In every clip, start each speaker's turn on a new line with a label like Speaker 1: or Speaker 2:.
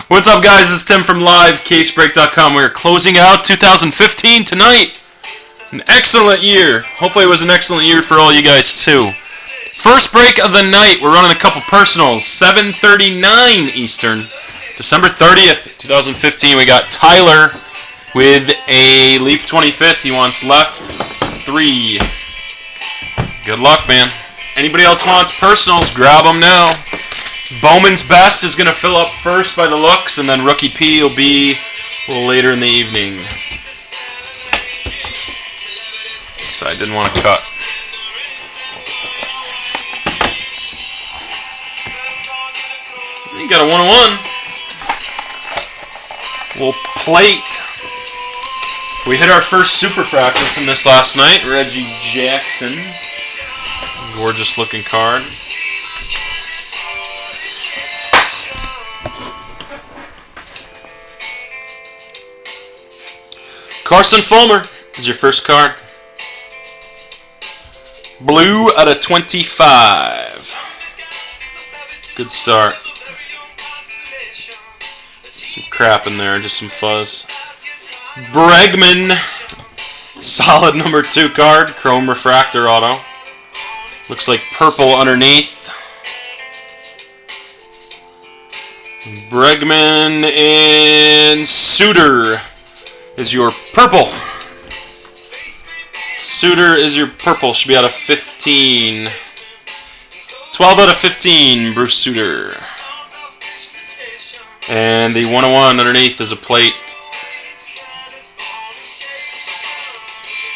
Speaker 1: What's up, guys? It's Tim from LiveCaseBreak.com. We're closing out 2015 tonight. An excellent year. Hopefully it was an excellent year for all you guys, too. First break of the night. We're running a couple personals. 7:39 Eastern. December 30th, 2015. We got Tyler with a Leaf 25th. He wants left 3. Good luck, man. Anybody else wants personals, grab them now. Bowman's Best is going to fill up first by the looks, and then Rookie P will be a little later in the evening. So I didn't want to cut. You got a 101. We'll plate. We hit our first superfractor from this last night. Reggie Jackson. Gorgeous looking card. Carson Fulmer is your first card. Blue out of 25. Good start. Some crap in there, just some fuzz. Bregman, solid number 2 card. Chrome refractor auto. Looks like purple underneath. Bregman and Suter is your purple. Suter is your purple. Should be out of 15. 12 out of 15, Bruce Suter. And the 101 underneath is a plate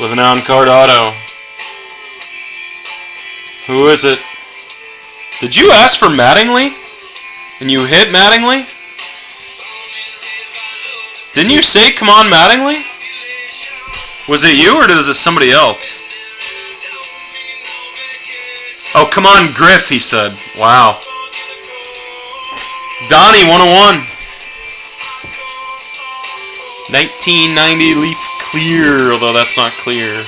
Speaker 1: with an on-card auto. Who is it? Did you ask for Mattingly? And you hit Mattingly? Didn't you say, come on, Mattingly? Was it you or was it somebody else? Oh, come on, Griff, he said. Wow. Donnie, 101. 1990 Leaf Clear, although that's not clear.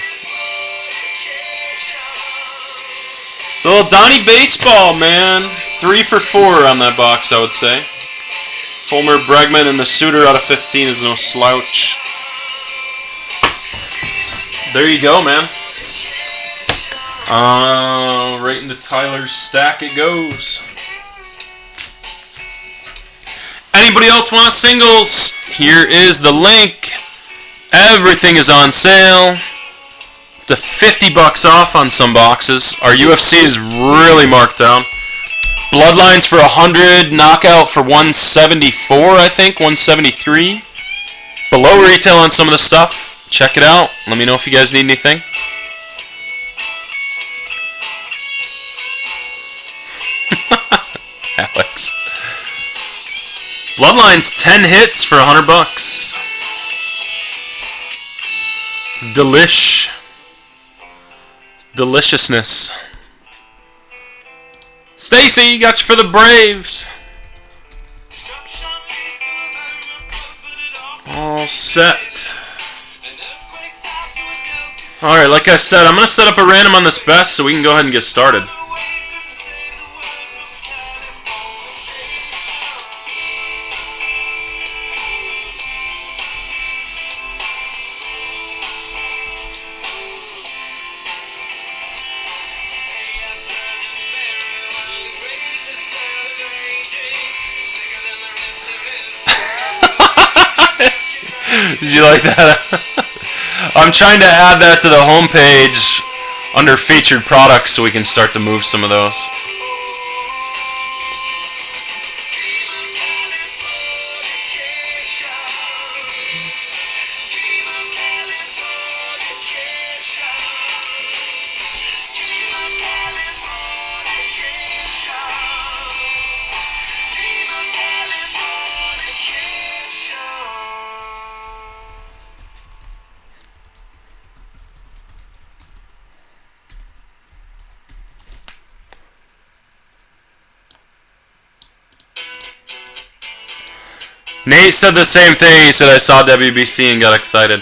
Speaker 1: So, little Donnie baseball, man. 3 for 4 on that box, I would say. Fulmer, Bregman, and the Suter out of 15 is no slouch. There you go, man. Right into Tyler's stack it goes. Anybody else want singles? Here is the link. Everything is on sale. To $50 off on some boxes. Our UFC is really marked down. Bloodlines for 100, Knockout for 174, I think, 173. Below retail on some of the stuff. Check it out. Let me know if you guys need anything. Alex. Bloodlines 10 hits for $100. It's delish. Deliciousness. Stacy, got you for the Braves. All set. Alright, like I said, I'm going to set up a random on this best so we can go ahead and get started. Did you like that? I'm trying to add that to the homepage under featured products so we can start to move some of those. Nate said the same thing. He said, I saw WBC and got excited.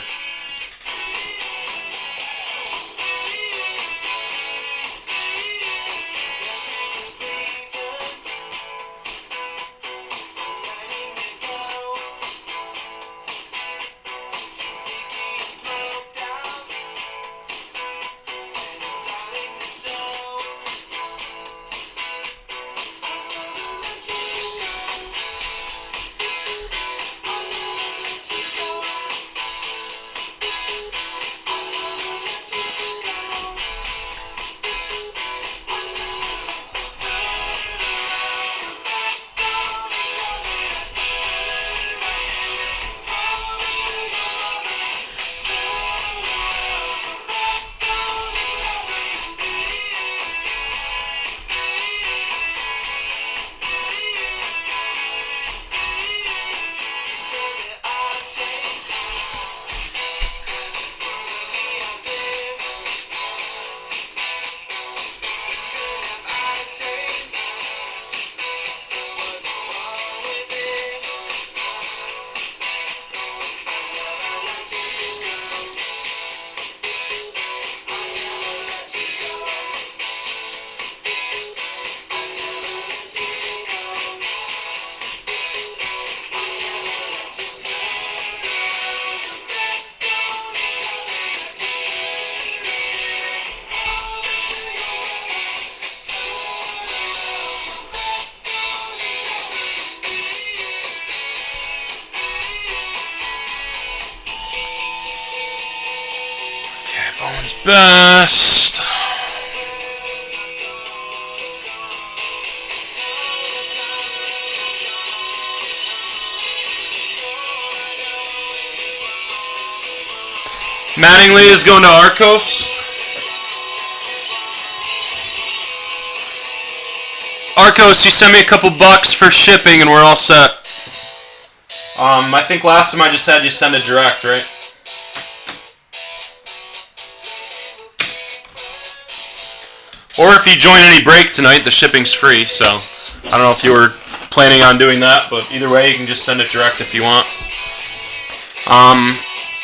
Speaker 1: best. Mattingly is going to Arcos. Arcos, you sent me a couple bucks for shipping and we're all set. I think last time I just had you send it direct, right? Or if you join any break tonight, the shipping's free, so I don't know if you were planning on doing that, but either way, you can just send it direct if you want.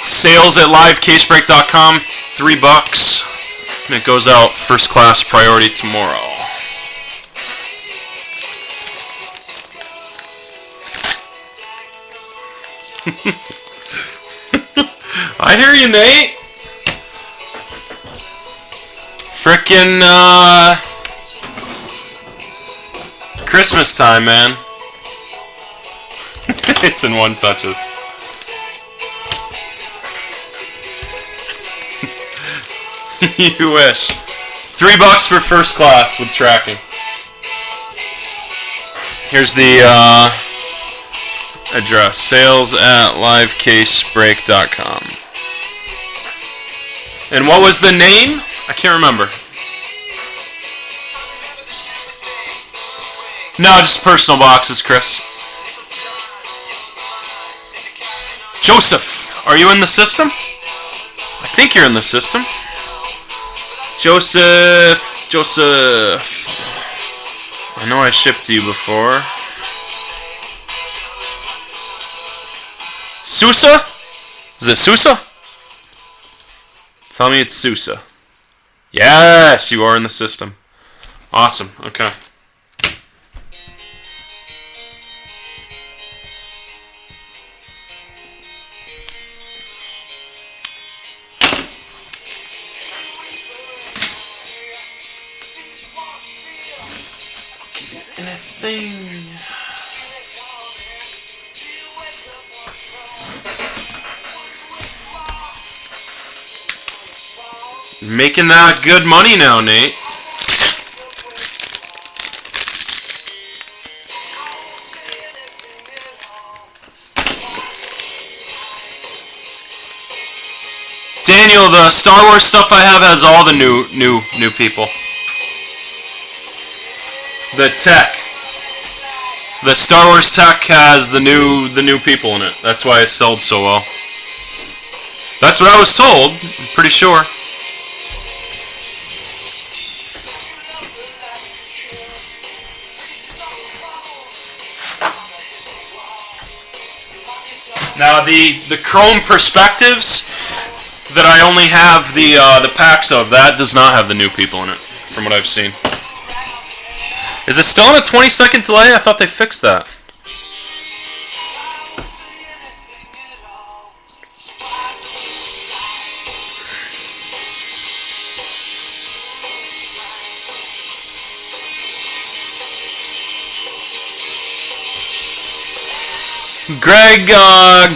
Speaker 1: Sales at livecasebreak.com, $3, and it goes out first class priority tomorrow. I hear you, Nate. Frickin' Christmas time, man. It's in one touches. You wish. $3 for first class with tracking. Here's the address. Sales at livecasebreak.com. And what was the name? I can't remember. No, just personal boxes, Chris. Joseph, are you in the system? I think you're in the system. Joseph. I know I shipped to you before. Sousa? Is it Sousa? Tell me it's Sousa. Yes, you are in the system. Awesome. Okay. Anything. Making that good money now, Nate. Daniel, the Star Wars stuff I have has all the new people. The tech. The Star Wars tech has the new people in it. That's why it sold so well. That's what I was told. I'm pretty sure. Now the Chrome Perspectives that I only have the packs of, that does not have the new people in it, from what I've seen. Is it still on a 20-second delay? I thought they fixed that.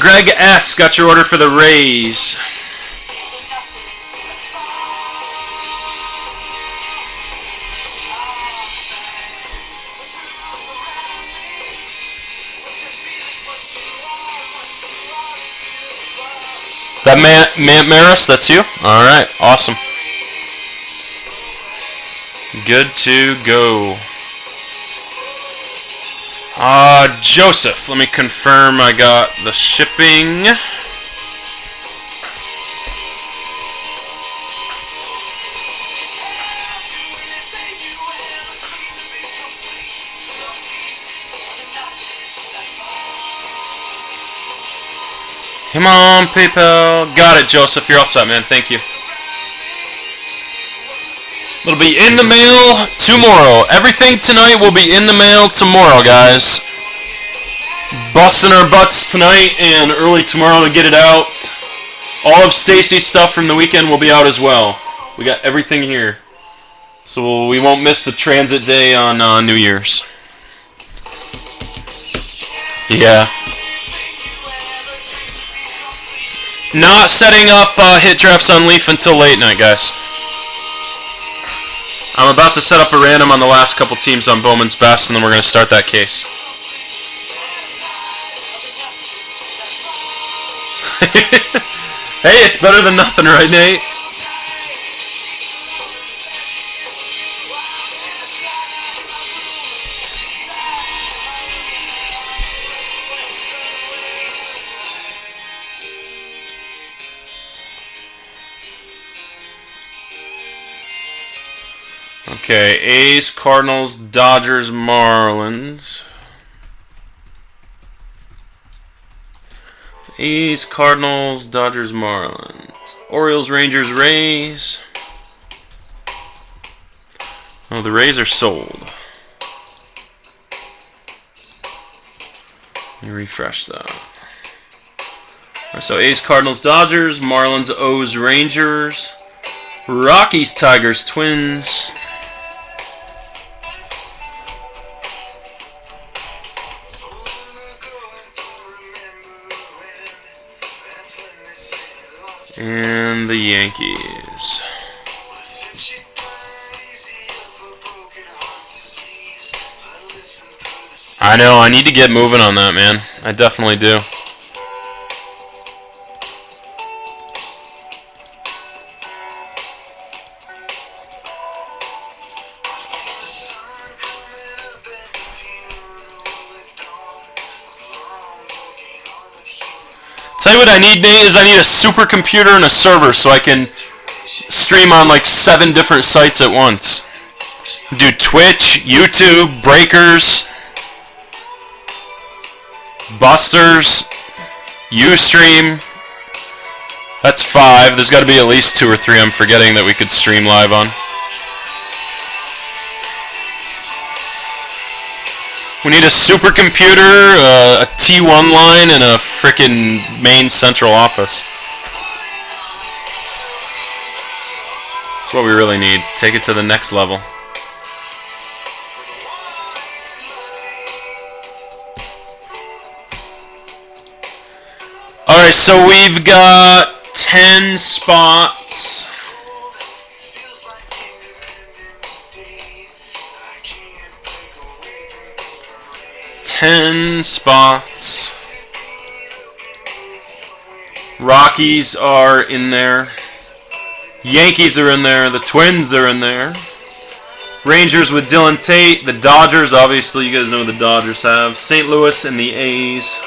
Speaker 1: Greg S. got your order for the Rays. That Maris, that's you? Alright, awesome. Good to go. Joseph, let me confirm I got the shipping. Come on, people. Got it, Joseph. You're all set, man. Thank you. It'll be in the mail tomorrow. Everything tonight will be in the mail tomorrow, guys. Busting our butts tonight and early tomorrow to get it out. All of Stacy's stuff from the weekend will be out as well. We got everything here. So we won't miss the transit day on New Year's. Yeah. Not setting up hit drafts on Leaf until late night, guys. I'm about to set up a random on the last couple teams on Bowman's Best, and then we're going to start that case. Hey, it's better than nothing, right, Nate? Okay, A's, Cardinals, Dodgers, Marlins. A's, Cardinals, Dodgers, Marlins. Orioles, Rangers, Rays. Oh, the Rays are sold. Let me refresh that. Right, so A's, Cardinals, Dodgers, Marlins, O's, Rangers, Rockies, Tigers, Twins. And the Yankees. I know, I need to get moving on that, man. I definitely do. Tell you what I need, Nate, is I need a supercomputer and a server so I can stream on like 7 different sites at once. Do Twitch, YouTube, Breakers, Busters, Ustream. That's 5. There's got to be at least 2 or 3 I'm forgetting that we could stream live on. We need a supercomputer, a T1 line, and a frickin' main central office. That's what we really need. Take it to the next level. Alright, so we've got 10 spots. 10 spots. Rockies are in there. Yankees are in there. The Twins are in there. Rangers with Dylan Tate. The Dodgers, obviously, you guys know what the Dodgers have. St. Louis and the A's.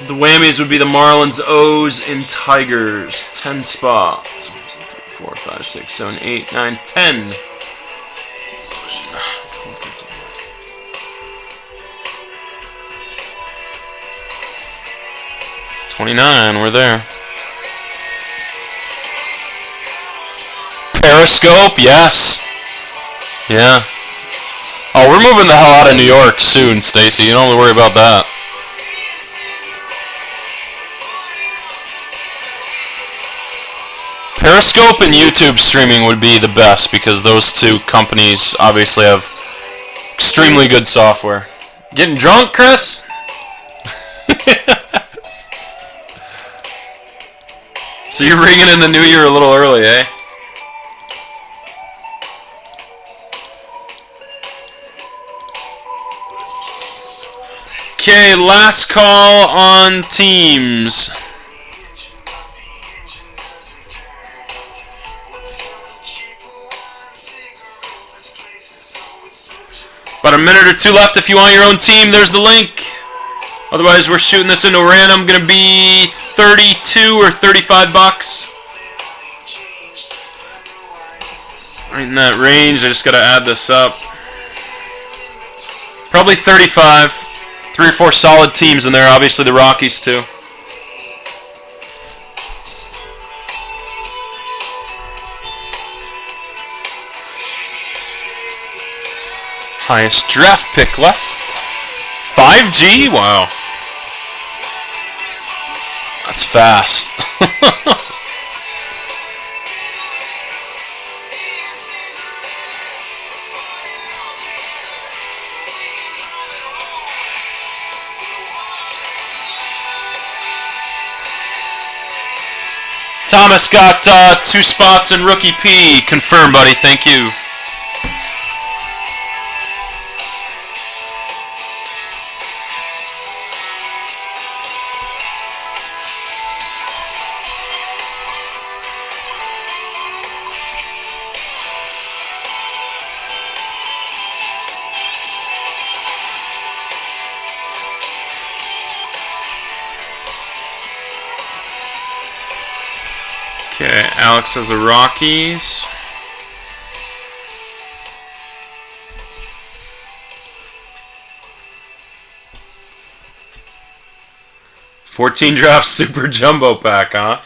Speaker 1: The whammies would be the Marlins, O's, and Tigers. 10 spots. 1, 2, 3, 4, 5, 6, 7, 8, 9, 10. 29, we're there. Periscope, yes. Yeah. Oh, we're moving the hell out of New York soon, Stacy. You don't have to worry about that. Periscope and YouTube streaming would be the best because those two companies obviously have extremely good software. Getting drunk, Chris? So you're ringing in the new year a little early, eh? Okay, last call on teams. About a minute or 2 left if you want your own team. There's the link. Otherwise, we're shooting this into random. Going to be 32 or 35 bucks. Right in that range. I just got to add this up. Probably 35. 3 or 4 solid teams in there. Obviously, the Rockies, too. Highest draft pick left. 5G? Wow. That's fast. Thomas got 2 spots in Rookie P. Confirmed, buddy. Thank you. Okay, Alex has the Rockies. $14 draft super jumbo pack, huh?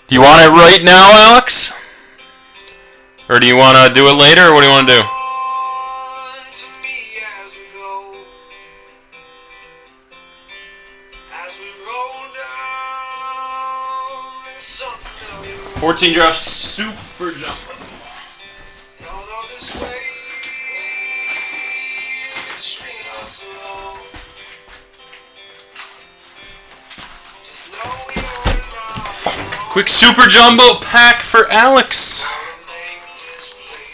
Speaker 1: Do you want it right now, Alex? Or do you want to do it later, or what do you want to do? $14 draft super jumbo. Quick super jumbo pack for Alex.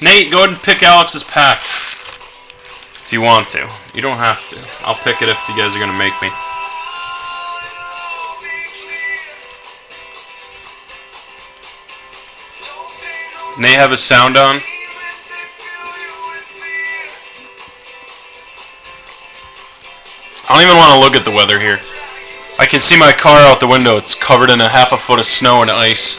Speaker 1: Nate, go ahead and pick Alex's pack. If you want to. You don't have to. I'll pick it if you guys are going to make me. Nate have his sound on? I don't even want to look at the weather here. I can see my car out the window. It's covered in a half a foot of snow and ice.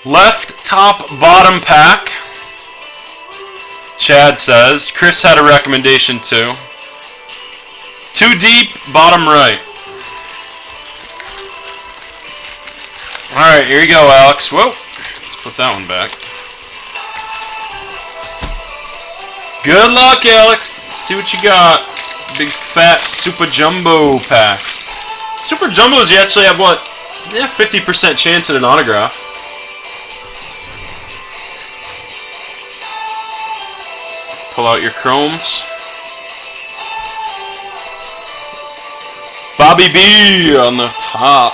Speaker 1: Left, top, bottom pack. Chad says. Chris had a recommendation too. Too deep, bottom right. Alright, here you go, Alex. Whoa. Let's put that one back. Good luck, Alex. Let's see what you got. Big fat Super Jumbo pack. Super Jumbos, you actually have what? Yeah, 50% chance at an autograph. Pull out your chromes. Bobby B on the top.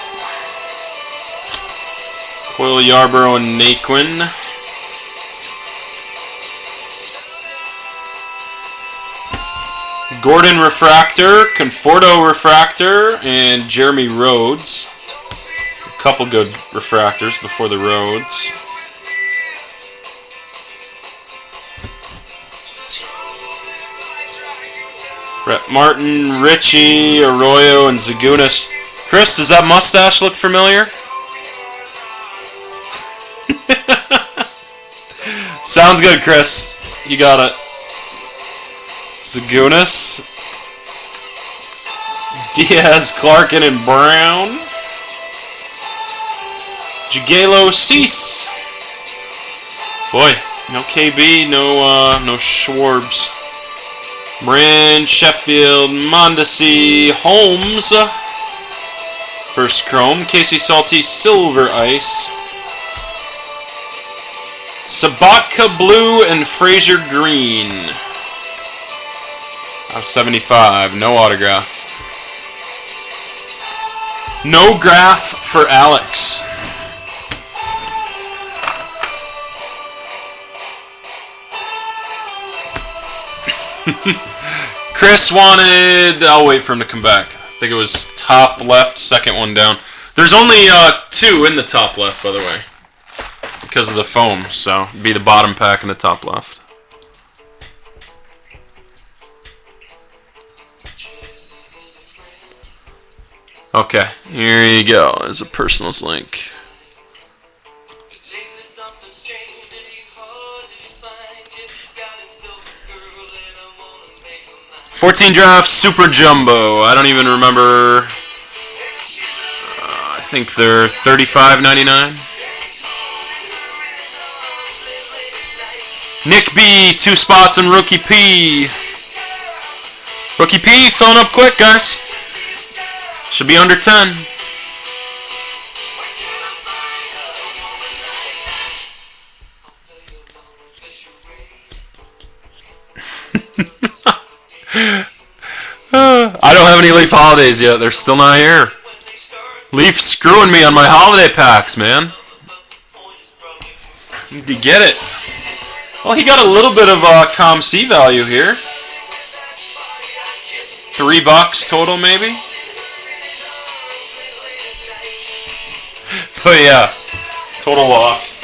Speaker 1: Coyle Yarborough and Naquin. Gordon Refractor, Conforto Refractor, and Jeremy Rhodes. A couple good refractors before the Rhodes. Brett Martin, Richie, Arroyo, and Zagunis. Chris, does that mustache look familiar? Sounds good, Chris. You got it. Zagunis. Diaz, Clarkin, and Brown. Jagalo Cease. Boy, no KB, no Schwarbs. Brand, Sheffield, Mondesi, Holmes. First Chrome. Casey Salty, Silver Ice. Sabatka Blue and Fraser Green. Out of 75. No autograph. No graph for Alex. Chris wanted... I'll wait for him to come back. I think it was top left, second one down. There's only 2 in the top left, by the way. Because of the foam, so it'd be the bottom pack and the top left. Okay, here you go. There's a personals link. $14 draft Super Jumbo. I don't even remember. I think they're $35.99. Nick B, 2 spots, and Rookie P. Rookie P filling up quick, guys. Should be under 10. I don't have any Leaf holidays yet. They're still not here. Leaf screwing me on my holiday packs, man. Need to get it. Well, he got a little bit of COMC value here. $3 total, maybe? But yeah, total loss.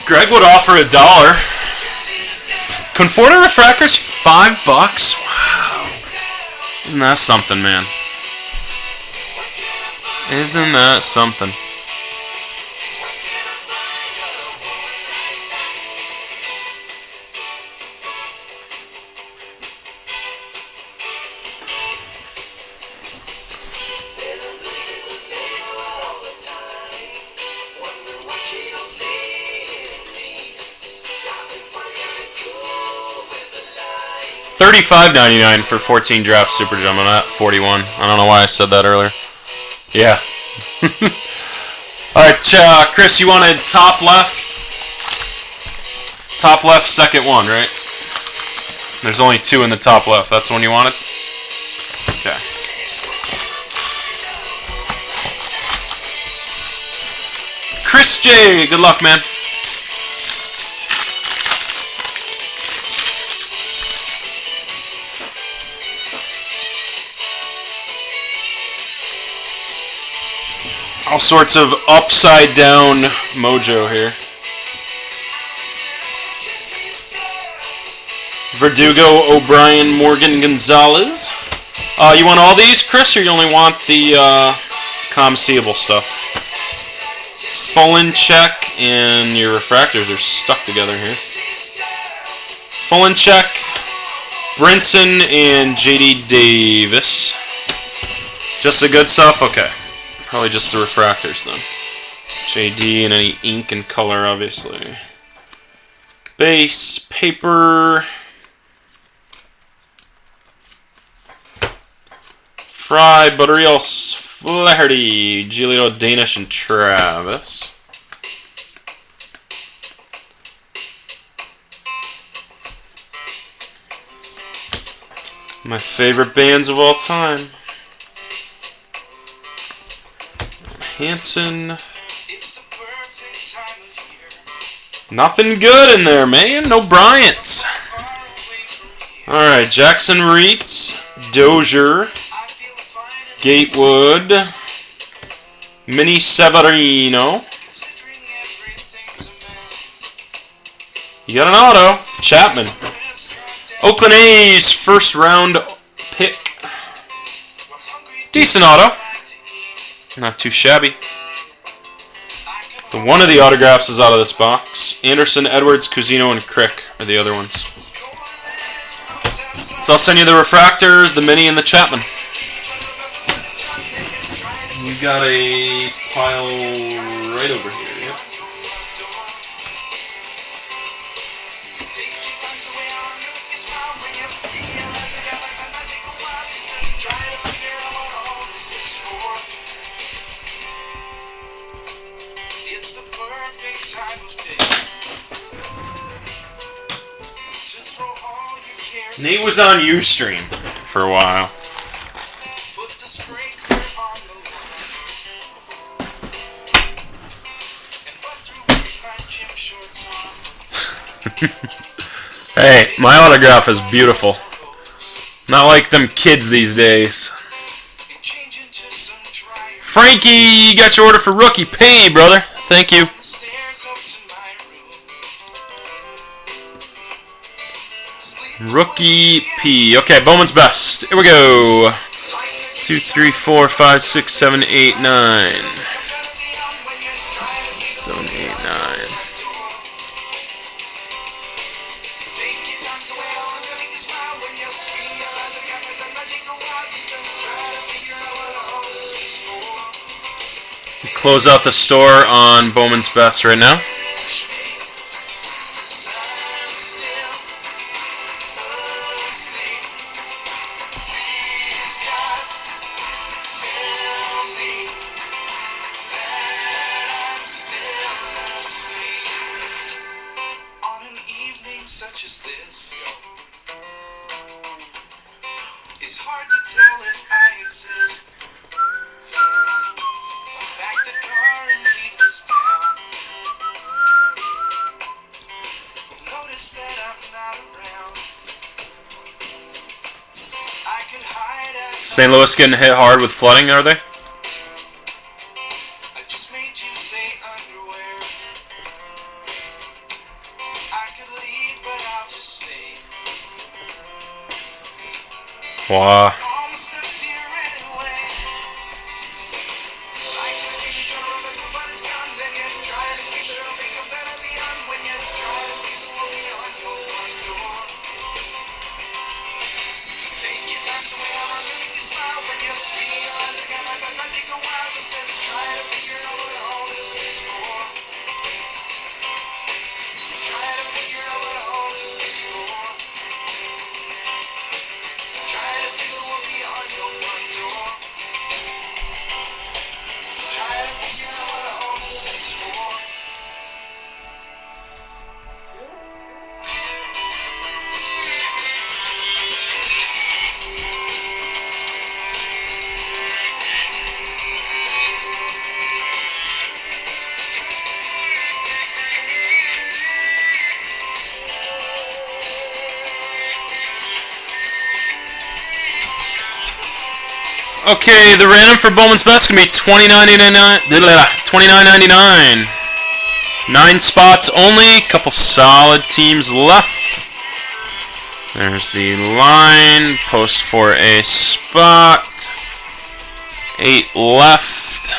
Speaker 1: Greg would offer $1. Conforto refractors, $5. Wow. Isn't that something, man? Isn't that something? $35.99 for 14 draft Super Jumbo, not 41. I don't know why I said that earlier. Yeah. Alright, Chris, you wanted top left? Top left, second one, right? There's only 2 in the top left. That's the one you wanted? Okay. Chris J, good luck, man. All sorts of upside down mojo here. Verdugo, O'Brien, Morgan, Gonzalez. You want all these, Chris, or you only want the COMC-able stuff? Fulenchek and your refractors are stuck together here. Fulenchek, Brinson, and JD Davis. Just the good stuff? Okay. Probably just the refractors then. JD and any ink and color, obviously. Base, paper. Fry, Butterios, Flaherty, Giolito, Danish, and Travis. My favorite bands of all time. Hanson. Nothing good in there, man. No Bryants. Alright, Jackson Reitz, Dozier, Gatewood, Mini Severino. You got an auto. Chapman. Oakland A's first round pick. Decent auto. Not too shabby. So one of the autographs is out of this box. Anderson, Edwards, Cusino, and Crick are the other ones. So I'll send you the refractors, the mini, and the Chapman. You got a pile right over here, yep. Nate was on Ustream for a while. Hey, my autograph is beautiful. Not like them kids these days. Frankie, you got your order for Rookie P, brother. Thank you. Rookie P. Okay, Bowman's best. Here we go. 2, 3, 4, 5, 6, 7, 8, 9. 7, 8, 9. close out the store on Bowman's Best right now.
Speaker 2: Such as this, it's hard to tell if I exist. Back the car and leave this town. Notice that I'm not around. I could hide out.
Speaker 1: St. Louis getting hit hard with flooding, are they?
Speaker 2: I just made you say underwear. I could leave, but I'll just stay.
Speaker 1: Wow.
Speaker 2: All the steps here anyway. I could be sure of it, but it's gone. Then you try to keep it up, become better beyond when you try to see slowly on your front door. Take it this way, I'm not gonna make you smile when you realize I got myself. I take a while just to try to figure out what all this is for. Try to figure out what all this is for. Try to see what will be on your front door. Try to figure out what all this is for.
Speaker 1: Okay, the random for Bowman's Best can be $29.99. 9 spots only. Couple solid teams left. There's the line. Post for a spot. 8 left.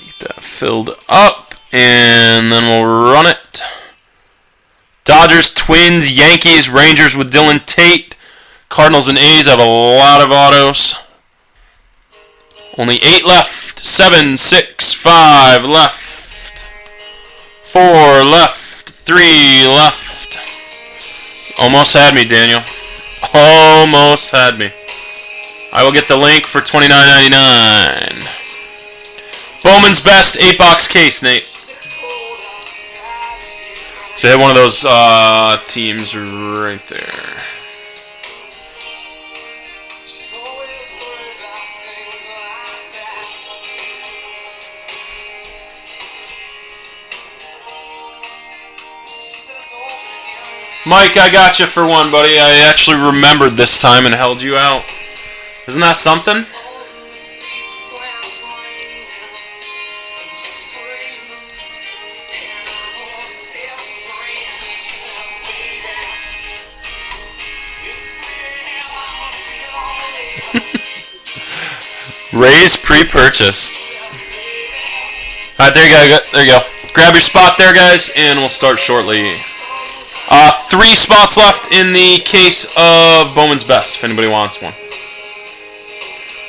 Speaker 1: Get that filled up, and then we'll run it. Dodgers, Twins, Yankees, Rangers with Dylan Tate. Cardinals and A's have a lot of autos. Only 8 left. 7, 6, 5 left. 4 left. 3 left. Almost had me, Daniel. Almost had me. I will get the link for $29.99. Bowman's Best 8-box case, Nate. So they have one of those teams right there. Mike, I got you for one, buddy. I actually remembered this time and held you out. Isn't that something? Raise pre-purchased. Alright, there you go. There you go. Grab your spot there, guys, and we'll start shortly. 3 spots left in the case of Bowman's Best, if anybody wants one.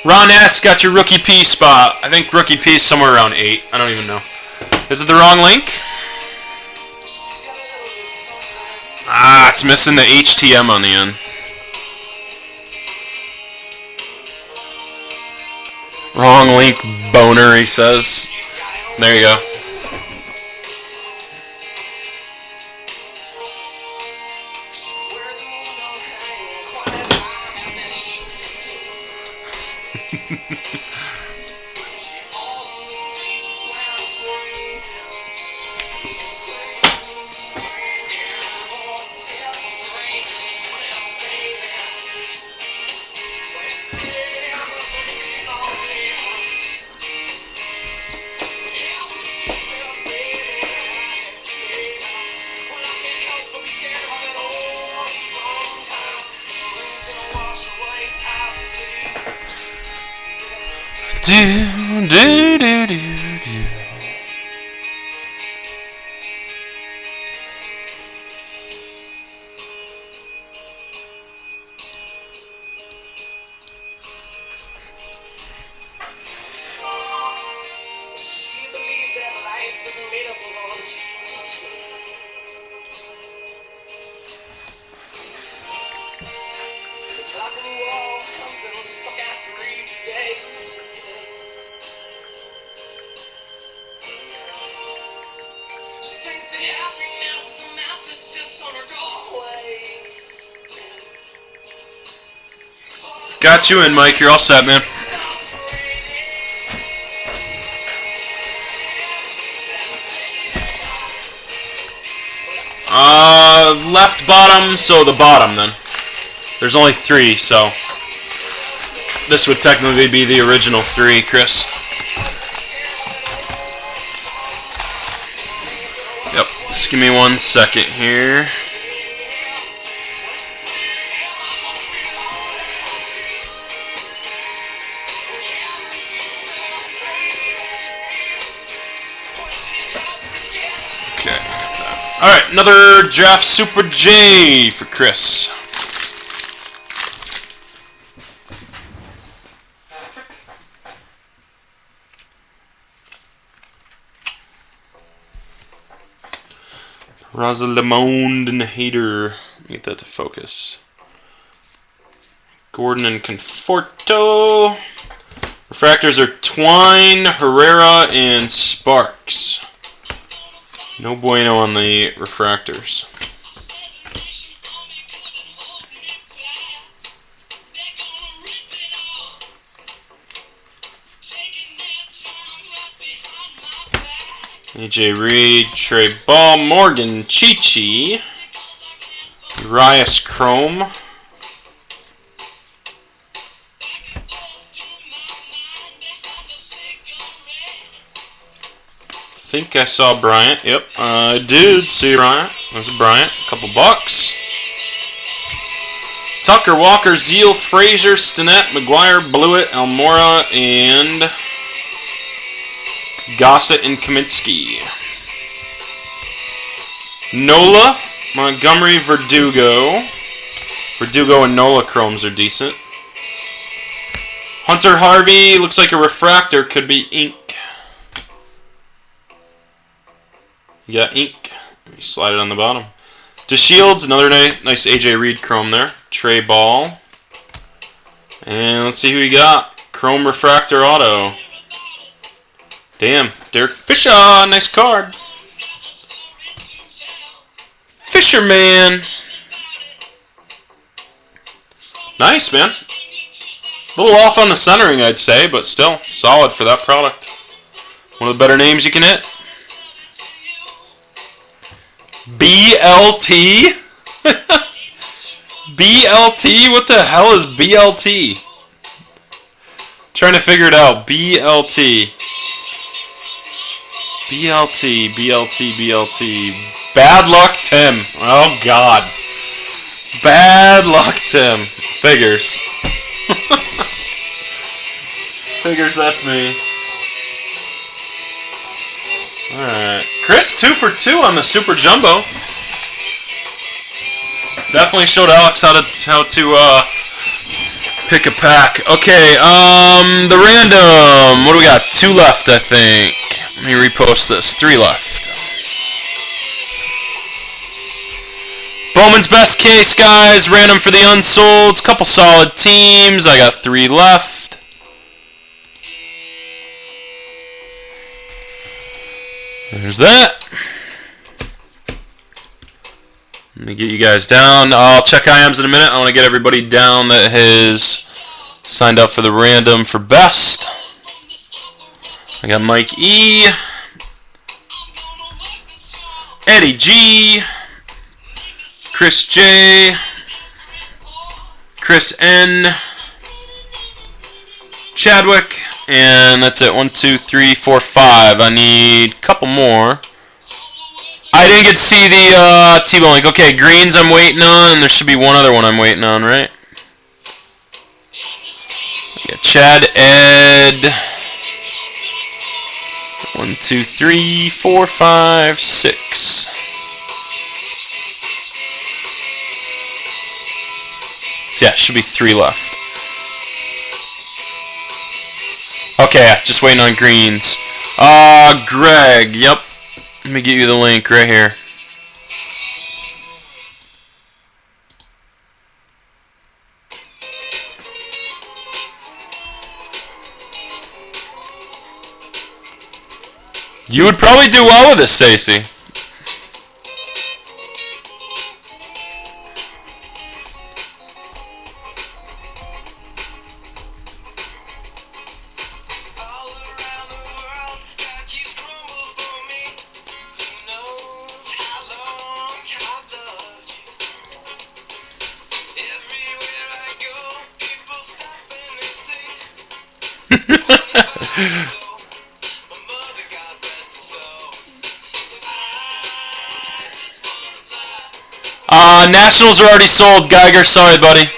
Speaker 1: Ron S. got your Rookie P spot. I think Rookie P is somewhere around 8. I don't even know. Is it the wrong link? Ah, it's missing the HTM on the end. Wrong link, boner, he says. There you go. Do. Got you in, Mike. You're all set, man. Left bottom, so the bottom then. There's only 3, so this would technically be the original 3, Chris. Yep. Just give me 1 second here. Alright, another Draft Super J for Chris. Rosalimond and Hader. Get that to focus. Gordon and Conforto. Refractors are Twine, Herrera, and Sparks. No bueno on the refractors. AJ Reed, Trey Ball, Morgan Chichi, Urias Chrome, I think I saw Bryant. Yep, I did see Bryant. There's a Bryant. A couple bucks. Tucker, Walker, Zeal, Frazier, Stinnett, McGuire, Blewett, Almora, and Gossett and Kaminsky. Nola, Montgomery, Verdugo. Verdugo and Nola chromes are decent. Hunter Harvey, looks like a refractor, could be ink. You got ink. You slide it on the bottom. DeShields, another nice AJ Reed chrome there. Trey Ball. And let's see who you got. Chrome refractor auto. Damn, Derek Fisher, nice card. Fisherman. Nice, man. A little off on the centering, I'd say, but still solid for that product. One of the better names you can hit. BLT? BLT? What the hell is BLT? Trying to figure it out. BLT. BLT, BLT, BLT. Bad luck, Tim. Oh, God. Bad luck, Tim. Figures. Figures, that's me. Alright. Chris, 2 for 2 on the Super Jumbo. Definitely showed Alex how to pick a pack. Okay, the random. What do we got? 2 left, I think. Let me repost this. 3 left. Bowman's best case, guys. Random for the unsolds. Couple solid teams. I got 3 left. There's that. Let me get you guys down. I'll check IMs in a minute. I want to get everybody down that has signed up for the random for best. I got Mike E, Eddie G, Chris J, Chris N, Chadwick, and that's it. 1, 2, 3, 4, 5. I need a couple more. I didn't get to see the T-Bone link. Okay, greens I'm waiting on, and there should be one other one I'm waiting on, right? Yeah, Chad, Ed. 1, 2, 3, 4, 5, 6. So yeah, should be 3 left. Okay, just waiting on greens. Greg, yep. Let me get you the link right here. You would probably do well with this, Stacy. Nationals are already sold, Geiger. Sorry, buddy.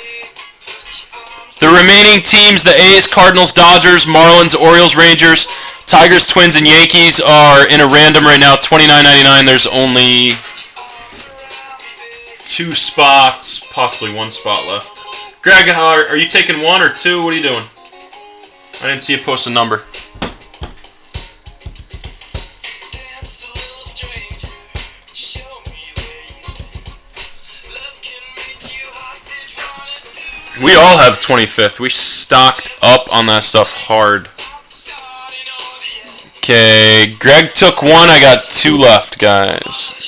Speaker 1: The remaining teams, the A's, Cardinals, Dodgers, Marlins, Orioles, Rangers, Tigers, Twins, and Yankees are in a random right now, $29.99. There's only 2 spots, possibly 1 spot left. Greg, are you taking 1 or 2? What are you doing? I didn't see you post a number. We all have 25th. We stocked up on that stuff hard. Okay, Greg took 1. I got 2 left, guys.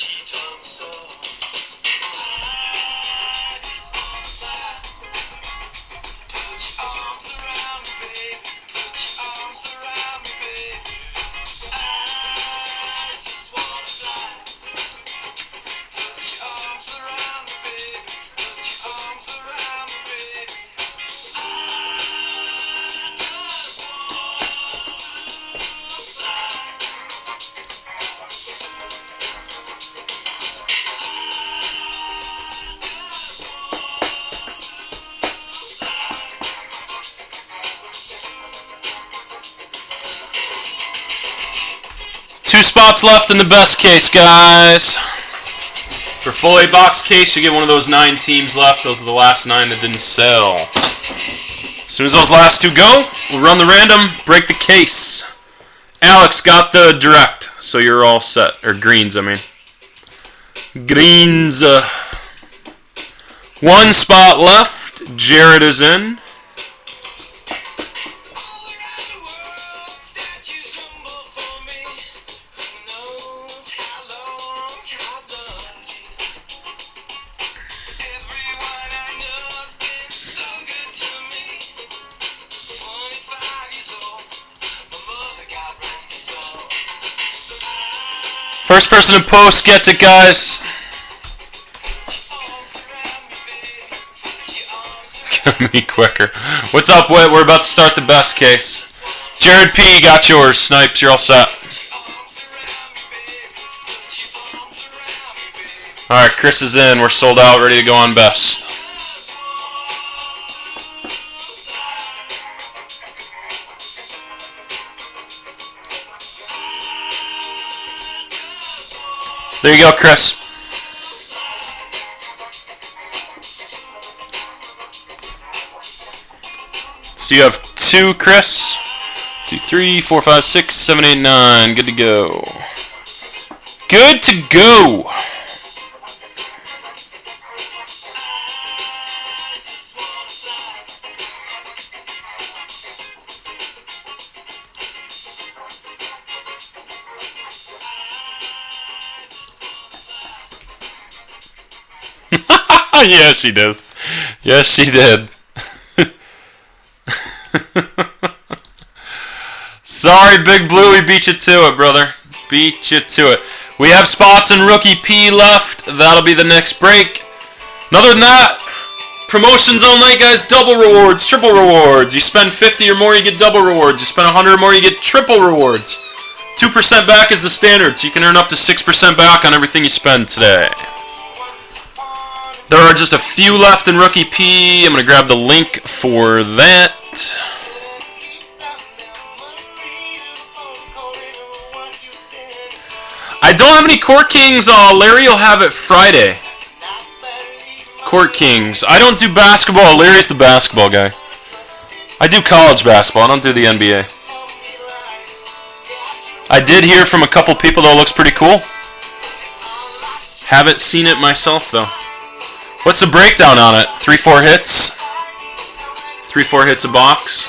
Speaker 1: Two spots left in the best case, guys. For full A box case, you get one of those 9 teams left. Those are the last 9 that didn't sell. As soon as those last 2 go, we'll run the random, break the case. Alex got the direct, so you're all set. Or greens, I mean. Greens. 1 spot left. Jared is in. First person to post gets it, guys. Get me quicker. What's up, Whit? We're about to start the best case. Jared P. got yours. Snipes, you're all set. Alright, Chris is in. We're sold out, ready to go on best. There you go, Chris. So you have 2, Chris. 2, 3, 4, 5, 6, 7, 8, 9. Good to go. Good to go. Yes, he did. Yes, he did. Sorry, Big Blue, we beat you to it, brother. Beat you to it. We have spots in Rookie P left. That'll be the next break. And other than that, promotions all night, guys. Double rewards, triple rewards. You spend 50 or more, you get double rewards. You spend 100 or more, you get triple rewards. 2% back is the standard, so you can earn up to 6% back on everything you spend today. There are just a few left in Rookie P. I'm going to grab the link for that. I don't have any Court Kings. Larry will have it Friday. Court Kings. I don't do basketball. Larry's the basketball guy. I do college basketball. I don't do the NBA. I did hear from a couple people, though. It looks pretty cool. Haven't seen it myself, though. What's the breakdown on it? 3-4 hits? 3-4 hits a box?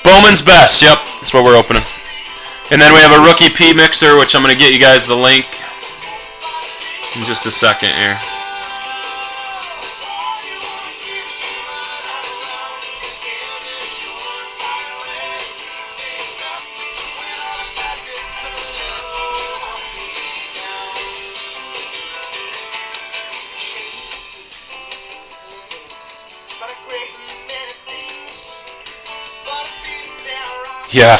Speaker 1: Bowman's best. Yep, that's what we're opening. And then we have a Rookie P mixer, which I'm going to get you guys the link in just a second here. Yeah.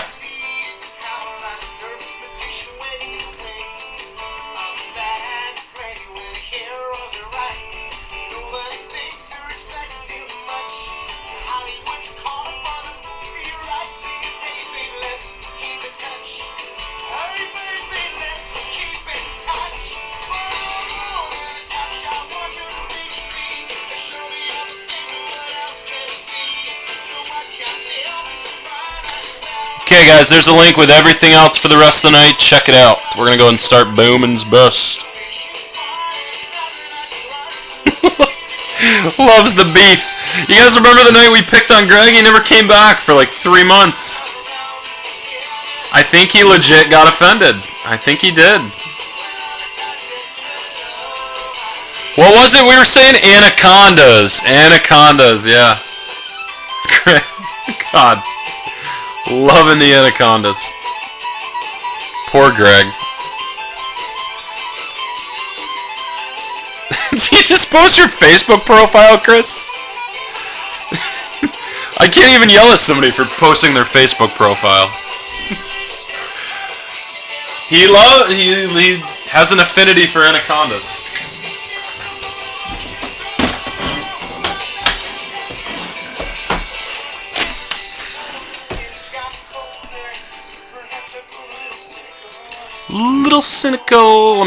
Speaker 1: Okay, guys, there's a link with everything else for the rest of the night. Check it out. We're gonna go and start Bowman's Bust. Loves the beef. You guys remember the night we picked on Greg? He never came back for like 3 months. I think he legit got offended. I think he did. What was it we were saying? Anacondas. Anacondas, yeah. God. Loving the anacondas. Poor Greg. Did you just post your Facebook profile, Chris? I can't even yell at somebody for posting their Facebook profile. He has an affinity for anacondas. Little cynical. Let